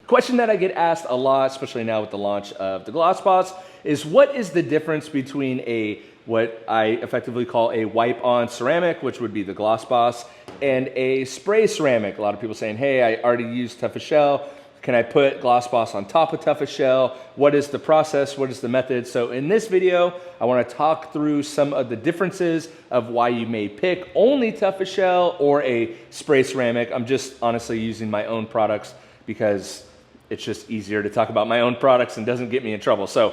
Question that I get asked a lot, especially now with the launch of the gloss bots, is what is the difference between what I effectively call a wipe-on ceramic, which would be the gloss boss, and a spray ceramic. A lot of people saying, hey, I already used Tough as Shell. Can I put gloss boss on top of Tough as Shell? What is the process? What is the method? So in this video, I want to talk through some of the differences of why you may pick only Tough as Shell or a spray ceramic. I'm just honestly using my own products because it's just easier to talk about my own products and doesn't get me in trouble. So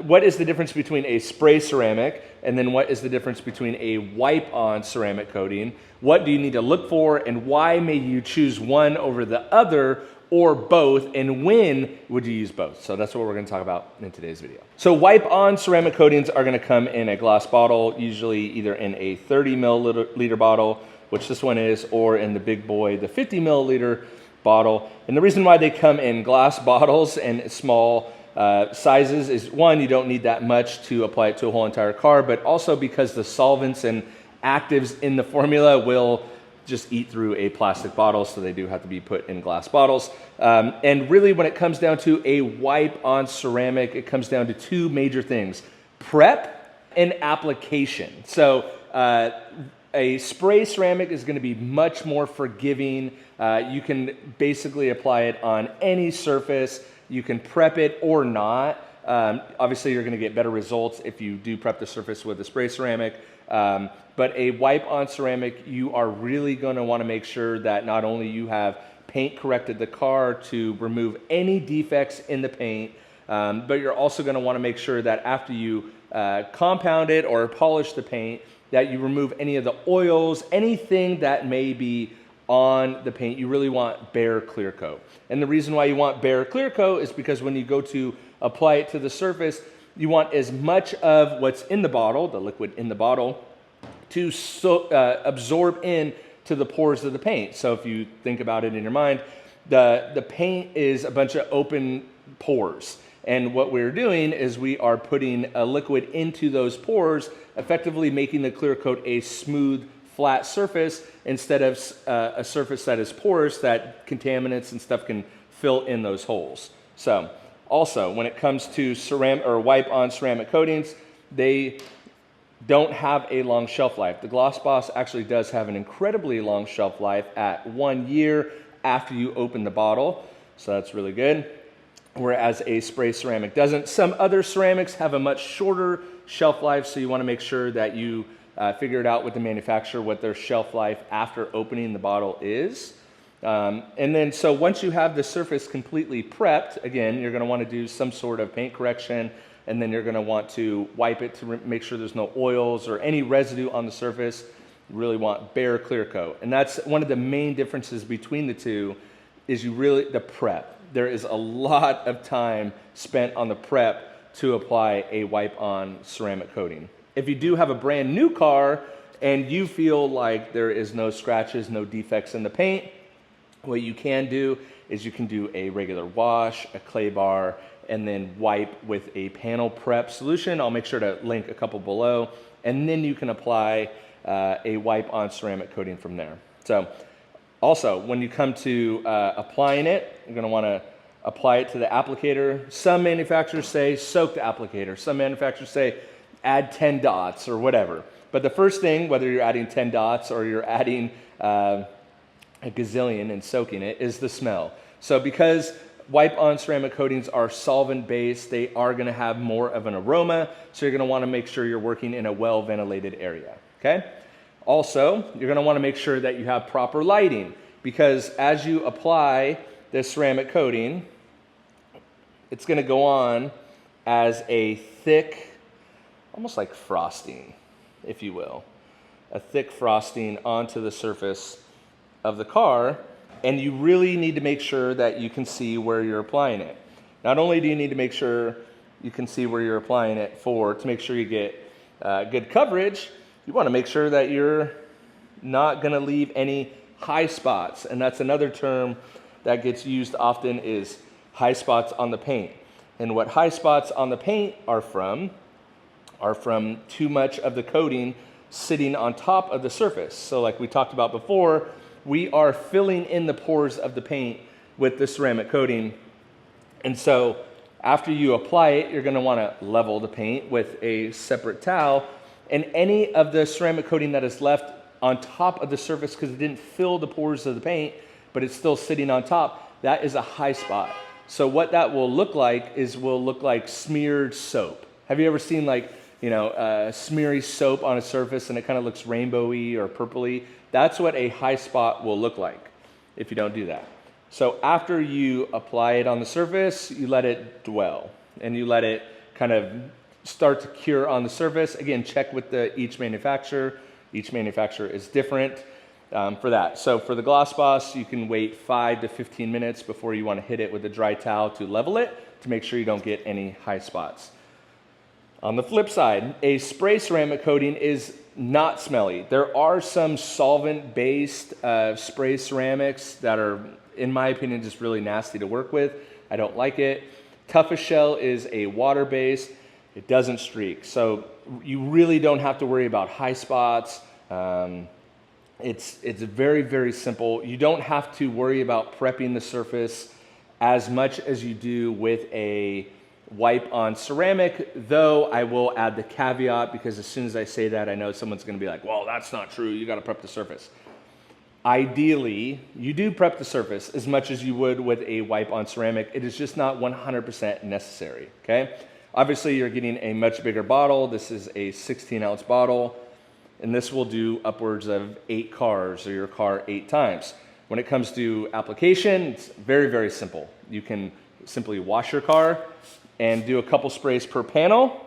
what is the difference between a spray ceramic, and then what is the difference between a wipe-on ceramic coating? What do you need to look for, and why may you choose one over the other or both, and when would you use both? So that's what we're going to talk about in today's video. So wipe-on ceramic coatings are going to come in a glass bottle, usually either in a 30 milliliter bottle, which this one is, or in the big boy, the 50 milliliter bottle. And the reason why they come in glass bottles and small sizes is, one, you don't need that much to apply it to a whole entire car, but also because the solvents and actives in the formula will just eat through a plastic bottle, so they do have to be put in glass bottles. And really, when it comes down to a wipe-on ceramic, it comes down to two major things: prep and application. So a spray ceramic is going to be much more forgiving. You can basically apply it on any surface. You can prep it or not. Obviously, you're going to get better results if you do prep the surface with a spray ceramic. But a wipe-on ceramic, you are really going to want to make sure that not only you have paint corrected the car to remove any defects in the paint, but you're also going to want to make sure that after you compound it or polish the paint, that you remove any of the oils, anything that may be on the paint. You really want bare clear coat. And the reason why you want bare clear coat is because when you go to apply it to the surface, you want as much of what's in the bottle, the liquid in the bottle, to absorb in to the pores of the paint. So if you think about it in your mind, the paint is a bunch of open pores. And what we're doing is we are putting a liquid into those pores, effectively making the clear coat a smooth, flat surface instead of a surface that is porous, that contaminants and stuff can fill in those holes. So also, when it comes to ceramic or wipe-on ceramic coatings, they don't have a long shelf life. The Gloss Boss actually does have an incredibly long shelf life at 1 year after you open the bottle. So that's really good. Whereas a spray ceramic doesn't. Some other ceramics have a much shorter shelf life, so you want to make sure that you figure it out with the manufacturer what their shelf life after opening the bottle is. And then so once you have the surface completely prepped, again, you're going to want to do some sort of paint correction, and then you're going to want to wipe it to make sure there's no oils or any residue on the surface. You really want bare clear coat. And that's one of the main differences between the two, is the prep. There is a lot of time spent on the prep to apply a wipe-on ceramic coating. If you do have a brand new car and you feel like there is no scratches, no defects in the paint, what you can do is you can do a regular wash, a clay bar, and then wipe with a panel prep solution. I'll make sure to link a couple below, and then you can apply a wipe-on ceramic coating from there. So also, when you come to applying it, you're going to want to apply it to the applicator. Some manufacturers say soak the applicator. Some manufacturers say add 10 dots or whatever. But the first thing, whether you're adding 10 dots or you're adding a gazillion and soaking it, is the smell. So because wipe-on ceramic coatings are solvent-based, they are going to have more of an aroma, so you're going to want to make sure you're working in a well-ventilated area, okay? Also, you're going to want to make sure that you have proper lighting, because as you apply this ceramic coating, it's going to go on as a thick, almost like frosting, if you will, a thick frosting onto the surface of the car, and you really need to make sure that you can see where you're applying it. Not only do you need to make sure you can see where you're applying it to make sure you get good coverage, you want to make sure that you're not going to leave any high spots. And that's another term that gets used often, is high spots on the paint. And what high spots on the paint are from too much of the coating sitting on top of the surface. So like we talked about before, we are filling in the pores of the paint with the ceramic coating. And so after you apply it, you're gonna wanna level the paint with a separate towel, and any of the ceramic coating that is left on top of the surface, because it didn't fill the pores of the paint, but it's still sitting on top, that is a high spot. So what that will look like is will look like smeared soap. Have you ever seen like, smeary soap on a surface and it kind of looks rainbowy or purpley? That's what a high spot will look like if you don't do that. So after you apply it on the surface, you let it dwell and you let it kind of start to cure on the surface. Again, check with each manufacturer. Each manufacturer is different for that. So for the Gloss Boss, you can wait 5 to 15 minutes before you want to hit it with a dry towel to level it to make sure you don't get any high spots. On the flip side, a spray ceramic coating is not smelly. There are some solvent-based spray ceramics that are, in my opinion, just really nasty to work with. I don't like it. Toughest Shell is a water-based. It doesn't streak. So you really don't have to worry about high spots. It's very, very simple. You don't have to worry about prepping the surface as much as you do with a wipe on ceramic, though I will add the caveat, because as soon as I say that, I know someone's gonna be like, well, that's not true, you gotta prep the surface. Ideally, you do prep the surface as much as you would with a wipe on ceramic. It is just not 100% necessary, okay? Obviously, you're getting a much bigger bottle. This is a 16-ounce bottle, and this will do upwards of 8 cars, or your car 8 times. When it comes to application, it's very, very simple. You can simply wash your car and do a couple sprays per panel.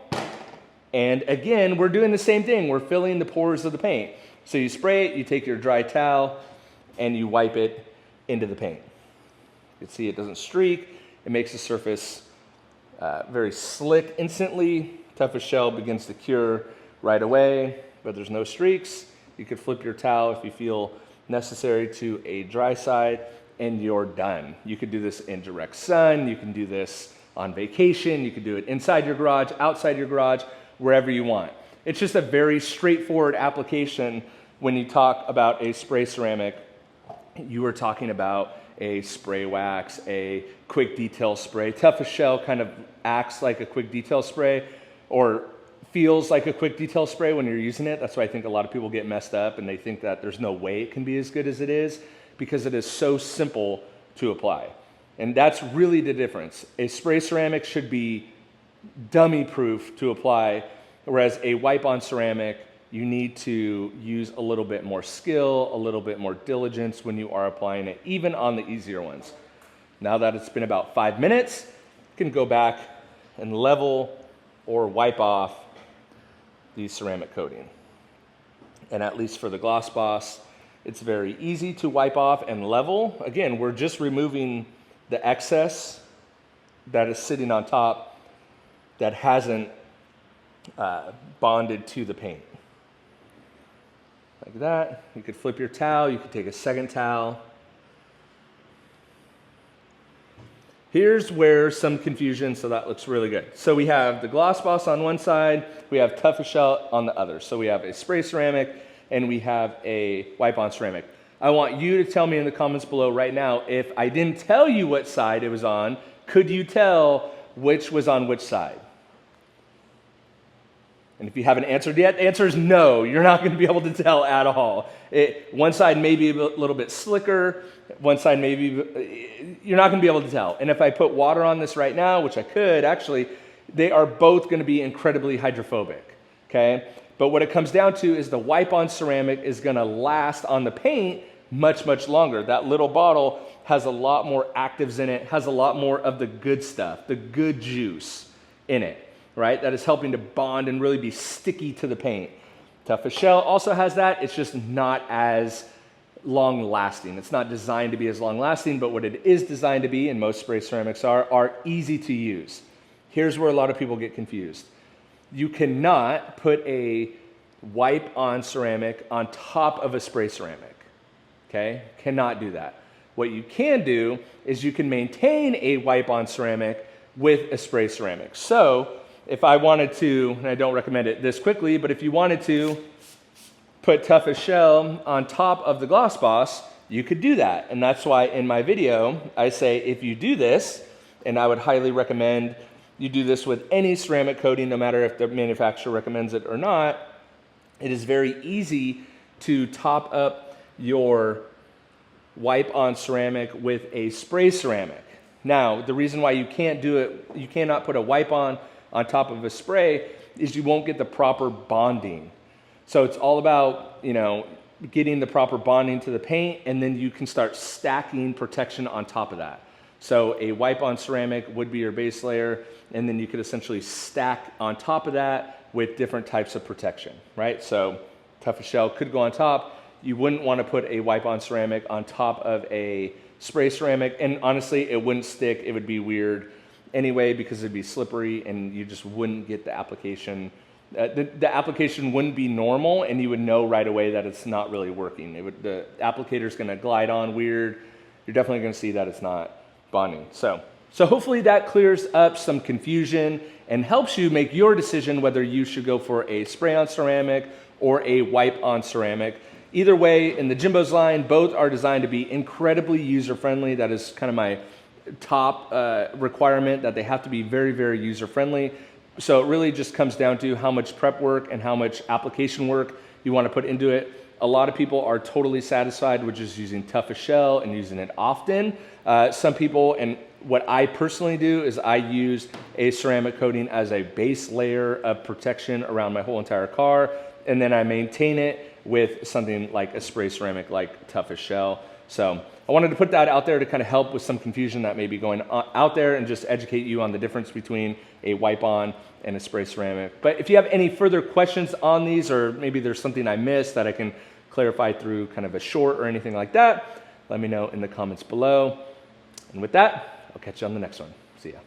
And again, we're doing the same thing. We're filling the pores of the paint. So you spray it, you take your dry towel, and you wipe it into the paint. You can see it doesn't streak. It makes the surface very slick instantly. Toughest Shell begins to cure right away, but there's no streaks. You could flip your towel if you feel necessary to a dry side, and you're done. You could do this in direct sun. You can do this on vacation. You can do it inside your garage, outside your garage, wherever you want. It's just a very straightforward application. When you talk about a spray ceramic, you are talking about a spray wax, a quick detail spray. Toughest Shell kind of acts like a quick detail spray, or feels like a quick detail spray when you're using it. That's why I think a lot of people get messed up and they think that there's no way it can be as good as it is, because it is so simple to apply. And that's really the difference. A spray ceramic should be dummy proof to apply, whereas a wipe on ceramic, you need to use a little bit more skill, a little bit more diligence when you are applying it, even on the easier ones. Now that it's been about 5 minutes, you can go back and level or wipe off the ceramic coating. And at least for the Gloss Boss, it's very easy to wipe off and level. Again, we're just removing the excess that is sitting on top that hasn't bonded to the paint. Like that. You could flip your towel, you could take a second towel. Here's where some confusion, so that looks really good. So we have the Gloss Boss on one side, we have Toughest Shell on the other. So we have a spray ceramic and we have a wipe on ceramic. I want you to tell me in the comments below right now, if I didn't tell you what side it was on, could you tell which was on which side? And if you haven't answered yet, the answer is no. You're not going to be able to tell at all. One side may be a little bit slicker. One side may be, you're not going to be able to tell. And if I put water on this right now, which I could, actually, they are both going to be incredibly hydrophobic, okay? But what it comes down to is the wipe on ceramic is going to last on the paint much, much longer. That little bottle has a lot more actives in it, has a lot more of the good stuff, the good juice in it, right? That is helping to bond and really be sticky to the paint. Toughest Shell also has that. It's just not as long lasting. It's not designed to be as long lasting, but what it is designed to be, and most spray ceramics are easy to use. Here's where a lot of people get confused. You cannot put a wipe on ceramic on top of a spray ceramic, okay? Cannot do that. What you can do is you can maintain a wipe on ceramic with a spray ceramic. So if I wanted to, and I don't recommend it this quickly, but if you wanted to put Toughest Shell on top of the Gloss Boss, you could do that. And that's why in my video, I say if you do this, and I would highly recommend you do this with any ceramic coating, no matter if the manufacturer recommends it or not, it is very easy to top up your wipe on ceramic with a spray ceramic. Now, the reason why you can't do it, you cannot put a wipe on top of a spray, is you won't get the proper bonding. So it's all about, you know, getting the proper bonding to the paint, and then you can start stacking protection on top of that. So a wipe on ceramic would be your base layer, and then you could essentially stack on top of that with different types of protection, right? So toughest shell could go on top. You wouldn't want to put a wipe on ceramic on top of a spray ceramic, and honestly, it wouldn't stick. It would be weird anyway because it'd be slippery and you just wouldn't get the application. The application wouldn't be normal, and you would know right away that it's not really working. The applicator's going to glide on weird. You're definitely going to see that it's not bonding. So hopefully that clears up some confusion and helps you make your decision whether you should go for a spray on ceramic or a wipe on ceramic. Either way, in the JIMBO's line, both are designed to be incredibly user-friendly. That is kind of my top requirement, that they have to be very, very user-friendly. So it really just comes down to how much prep work and how much application work you want to put into it. A lot of people are totally satisfied with just using toughest shell and using it often. Some people, and what I personally do is I use a ceramic coating as a base layer of protection around my whole entire car, and then I maintain it with something like a spray ceramic like toughest shell. So I wanted to put that out there to kind of help with some confusion that may be going out there, and just educate you on the difference between a wipe on and a spray ceramic. But if you have any further questions on these, or maybe there's something I missed that I can clarify through kind of a short or anything like that, let me know in the comments below. And with that, I'll catch you on the next one. See ya.